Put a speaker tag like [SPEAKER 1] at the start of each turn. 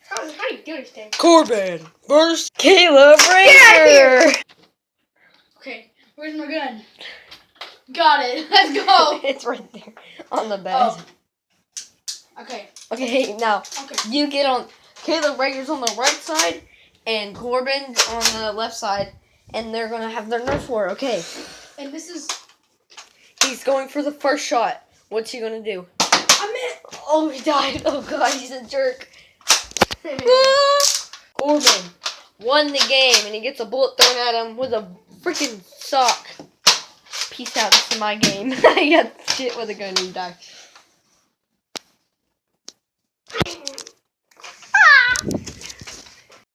[SPEAKER 1] How do you do this thing?
[SPEAKER 2] Corbin versus Caleb Ranger.
[SPEAKER 1] Okay, where's my gun? Got it. Let's go.
[SPEAKER 2] It's right there on the bed.
[SPEAKER 1] Oh. Okay.
[SPEAKER 2] Okay, now
[SPEAKER 1] Okay.
[SPEAKER 2] you get on. Caleb Ranger's on the right side, and Corbin's on the left side, and they're gonna have their Nerf war. Okay.
[SPEAKER 1] And this is.
[SPEAKER 2] He's going for the first shot. What's he gonna do?
[SPEAKER 1] I meant.
[SPEAKER 2] Oh, he died. Oh God, he's a jerk. Corbin won the game, and he gets a bullet thrown at him with a freaking sock. Peace out. This is my game. I got shit with a gun and he died.